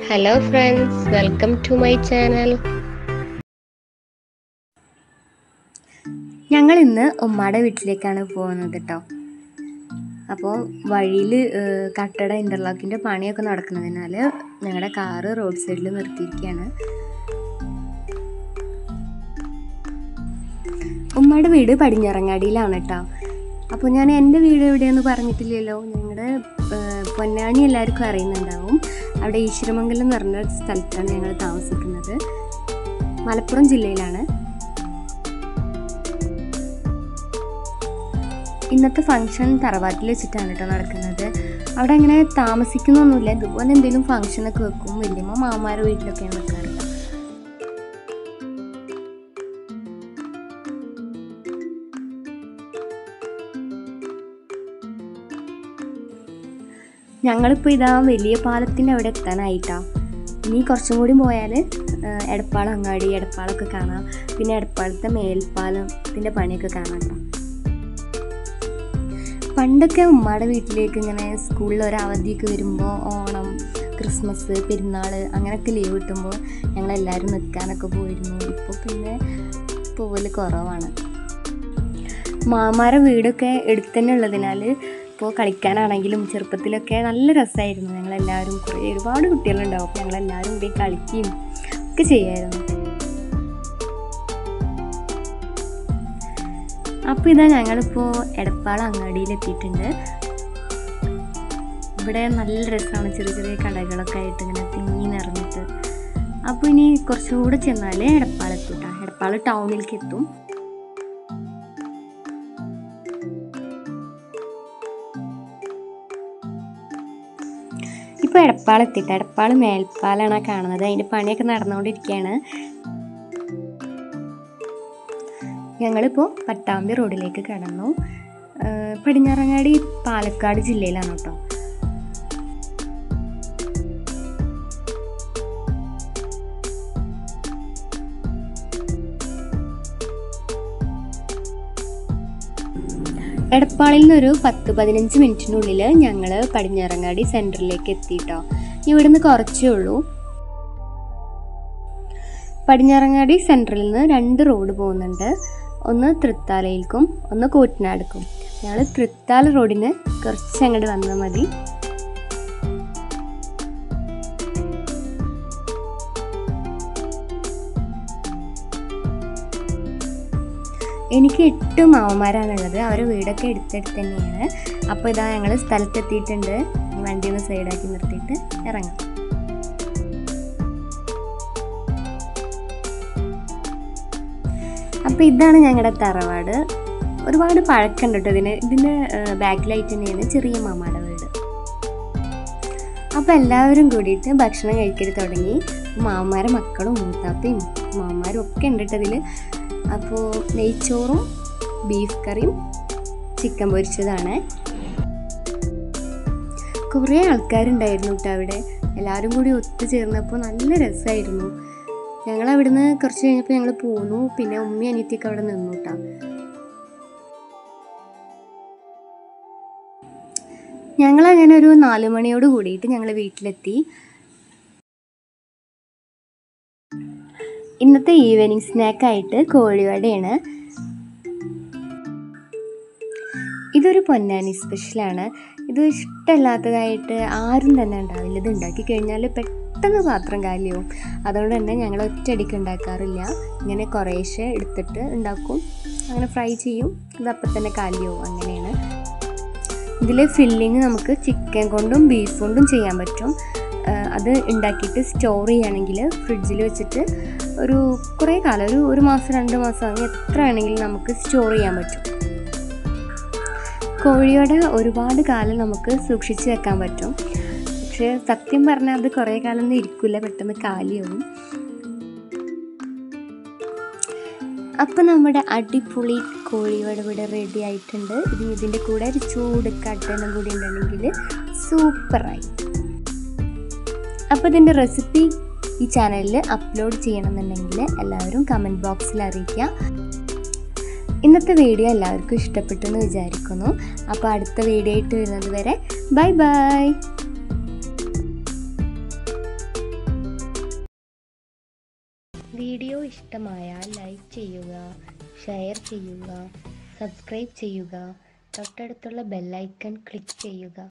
Hello friends, welcome to my channel. ഞങ്ങൾ ഇന്ന് ഉമ്മയുടെ വീട്ടിലേക്കാണ് പോകുന്നത് കേട്ടോ. അപ്പോൾ വഴിയിൽ കട്ടട ഇൻ്റർലോക്കിൻ്റെ പണിയൊക്കെ നടക്കുന്നതിനാൽ ഞങ്ങളുടെ കാറ് റോഡ് സൈഡിൽ നിർത്തിയിരിക്കുകയാണ്. ഉമ്മയുടെ വീട് പടിഞ്ഞാറങ്ങാടിയിലാണ് കേട്ടോ. അപ്പോൾ ഞാൻ എൻ്റെ വീട് എവിടെയെന്ന് പറഞ്ഞിട്ടില്ലല്ലോ. ഞങ്ങളുടെ പൊന്നാനി എല്ലാവർക്കും അറിയുന്നുണ്ടാവും. അവിടെ ഈശ്വരമംഗലം എന്ന് പറഞ്ഞ സ്ഥലത്താണ് ഞങ്ങൾ താമസിക്കുന്നത്. മലപ്പുറം ജില്ലയിലാണ്. ഇന്നത്തെ ഫംഗ്ഷൻ തറവാട്ടിൽ വെച്ചിട്ടാണ് കേട്ടോ നടക്കുന്നത്. അവിടെ അങ്ങനെ താമസിക്കുന്നൊന്നുമില്ല. ഇതുപോലെ എന്തെങ്കിലും ഫംഗ്ഷനൊക്കെ വെക്കും. വല്യമ്മ മാമാരുടെ വീട്ടിലൊക്കെയാണ് വെക്കാറുള്ളത്. ഞങ്ങളിപ്പോൾ ഇതാ വലിയ പാലത്തിൻ്റെ അവിടെ എത്താനായിട്ടാ. ഇനി കുറച്ചും കൂടി പോയാൽ എടപ്പാൾ അങ്ങാടി എടപ്പാളൊക്കെ കാണാം. പിന്നെ എടപ്പാളത്തെ മേൽപ്പാലത്തിൻ്റെ പണിയൊക്കെ കാണാം കേട്ടോ. പണ്ടൊക്കെ ഉമ്മയുടെ വീട്ടിലേക്ക് ഇങ്ങനെ സ്കൂളിൽ ഒരവധിയൊക്കെ വരുമ്പോൾ ഓണം, ക്രിസ്മസ്, പെരുന്നാൾ അങ്ങനെയൊക്കെ ലീവ് കിട്ടുമ്പോൾ ഞങ്ങളെല്ലാവരും നിൽക്കാനൊക്കെ പോയിരുന്നു. ഇപ്പോൾ പിന്നെ പോവൽ കുറവാണ്. മാമാരുടെ വീടൊക്കെ എടുത്തു തന്നെ ഉള്ളതിനാൽ ഇപ്പോൾ കളിക്കാനാണെങ്കിലും ചെറുപ്പത്തിലൊക്കെ നല്ല രസമായിരുന്നു. ഞങ്ങളെല്ലാവരും ഒരുപാട് കുട്ടികളുണ്ടാവും. ഞങ്ങളെല്ലാവരും കൂടി കളിക്കുകയും ഒക്കെ ചെയ്യായിരുന്നു. അപ്പോൾ ഇതാ ഞങ്ങളിപ്പോൾ എടപ്പാൾ അങ്ങാടിയിലെത്തിയിട്ടുണ്ട്. ഇവിടെ നല്ല രസമാണ്. ചെറിയ ചെറിയ കടകളൊക്കെ ആയിട്ട് ഇങ്ങനെ തിങ്ങി നിറഞ്ഞിട്ട്. അപ്പോൾ ഇനി കുറച്ചുകൂടെ ചെന്നാൽ എടപ്പാളെത്തും കേട്ടോ. എടപ്പാൾ ടൗണിലേക്ക് എത്തും. ഇപ്പോൾ എടപ്പാളെത്തിയിട്ട് എടപ്പാൾ മേൽപ്പാലാണ് കാണുന്നത്. അതിൻ്റെ പണിയൊക്കെ നടന്നുകൊണ്ടിരിക്കുകയാണ്. ഞങ്ങളിപ്പോൾ പട്ടാമ്പി റോഡിലേക്ക് കടന്നു. പടിഞ്ഞാറങ്ങാടി പാലക്കാട് ജില്ലയിലാണ് കേട്ടോ. എടപ്പാളിൽ നിന്നൊരു 10-15 മിനിറ്റിനുള്ളിൽ ഞങ്ങൾ പടിഞ്ഞാറങ്ങാടി സെൻറ്ററിലേക്ക് എത്തിയിട്ടോ. ഇവിടുന്ന് കുറച്ചേ ഉള്ളൂ. പടിഞ്ഞാറങ്ങാടി സെൻറ്ററിൽ നിന്ന് 2 റോഡ് പോകുന്നുണ്ട്. ഒന്ന് തൃത്താലയിലേക്കും ഒന്ന് കൂറ്റനാടുക്കും. ഞങ്ങൾ തൃത്താല റോഡിന് കുറച്ച് അങ്ങോട്ട് വന്നാൽ മതി. എനിക്ക് 8 മാമന്മാരാണുള്ളത്. അവരുടെ വീടൊക്കെ എടുത്തെടുത്ത് തന്നെയാണ്. അപ്പോൾ ഇതാ ഞങ്ങൾ സ്ഥലത്തെത്തിയിട്ടുണ്ട്. വണ്ടി ഒന്ന് സൈഡാക്കി നിർത്തിയിട്ട് ഇറങ്ങാം. അപ്പോൾ ഇതാണ് ഞങ്ങളുടെ തറവാട്. ഒരുപാട് പഴക്കമുണ്ട് കേട്ടോ ഇതിൻ്റെ ബാക്കിലായിട്ട് തന്നെയാണ് ചെറിയ മാമാടെ വീട്. അപ്പോൾ എല്ലാവരും കൂടിയിട്ട് ഭക്ഷണം കഴിക്കൽ തുടങ്ങി. മാമാരെ മക്കളും മൂത്താപ്പയും മാമാരും ഒക്കെ ഉണ്ട് കേട്ടോ ഇതിൽ. അപ്പോൾ നെയ്ച്ചോറും ബീഫ് കറിയും ചിക്കൻ പൊരിച്ചതാണ്. കുറേ ആൾക്കാരുണ്ടായിരുന്നു കേട്ടോ അവിടെ. എല്ലാവരും കൂടി ഒത്തുചേർന്നപ്പോൾ നല്ല രസമായിരുന്നു. ഞങ്ങൾ അവിടുന്ന് കുറച്ച് കഴിഞ്ഞപ്പോൾ ഞങ്ങൾ പോന്നു. പിന്നെ ഉമ്മയും അനിയത്തിയൊക്കെ അവിടെ നിന്നു കേട്ടോ. ഞങ്ങളങ്ങനെ ഒരു 4 മണിയോട് കൂടിയിട്ട് ഞങ്ങൾ വീട്ടിലെത്തി. ഇന്നത്തെ ഈവനിങ് സ്നാക്കായിട്ട് കോഴിവടയാണ്. ഇതൊരു പൊന്നാനി സ്പെഷ്യലാണ്. ഇത് ഇഷ്ടമല്ലാത്തതായിട്ട് ആരും തന്നെ ഉണ്ടാവില്ല. ഇത് ഉണ്ടാക്കി കഴിഞ്ഞാൽ പെട്ടെന്ന് പാത്രം കാലിയാവും. അതുകൊണ്ട് തന്നെ ഞങ്ങൾ ഒറ്റയടിക്ക് ഉണ്ടാക്കാറില്ല. ഇങ്ങനെ കുറേശ്ശെ എടുത്തിട്ട് ഉണ്ടാക്കും. അങ്ങനെ ഫ്രൈ ചെയ്യും. ഇതപ്പം തന്നെ കാലിയാവും. അങ്ങനെയാണ്. ഇതിൽ ഫില്ലിങ് നമുക്ക് ചിക്കൻ കൊണ്ടും ബീഫ് കൊണ്ടും ചെയ്യാൻ പറ്റും. അത് ഉണ്ടാക്കിയിട്ട് സ്റ്റോർ ചെയ്യുകയാണെങ്കിൽ ഫ്രിഡ്ജിൽ വെച്ചിട്ട് ഒരു കുറേ കാലം, ഒരു മാസം 2 മാസം അങ്ങനെ എത്ര വേണമെങ്കിലും നമുക്ക് സ്റ്റോർ ചെയ്യാൻ പറ്റും. കോഴിയോടെ ഒരുപാട് കാലം നമുക്ക് സൂക്ഷിച്ച് വെക്കാൻ പറ്റും. പക്ഷേ സത്യം പറഞ്ഞാൽ അത് കുറേ കാലം ഒന്നും ഇരിക്കില്ല, പെട്ടെന്ന് കാലിയാവും. അപ്പം നമ്മുടെ അടിപൊളി കോഴിവട ഇവിടെ റെഡി ആയിട്ടുണ്ട്. ഇതിൻ്റെ കൂടെ ഒരു ചൂട് കട്ടനും കൂടി ഉണ്ടെങ്കിൽ സൂപ്പറായി. അപ്പോൾ ഇതിൻ്റെ റെസിപ്പി ഈ ചാനലിൽ അപ്ലോഡ് ചെയ്യണമെന്നുണ്ടെങ്കിൽ എല്ലാവരും കമൻറ്റ് ബോക്സിൽ അറിയിക്കുക. ഇന്നത്തെ വീഡിയോ എല്ലാവർക്കും ഇഷ്ടപ്പെട്ടെന്ന് വിചാരിക്കുന്നു. അപ്പോൾ അടുത്ത വീഡിയോ ആയിട്ട് വരുന്നത് വരെ ബൈ ബൈ. വീഡിയോ ഇഷ്ടമായാൽ ലൈക്ക് ചെയ്യുക, ഷെയർ ചെയ്യുക, സബ്സ്ക്രൈബ് ചെയ്യുക, തൊട്ടടുത്തുള്ള ബെല്ലൈക്കൺ ക്ലിക്ക് ചെയ്യുക.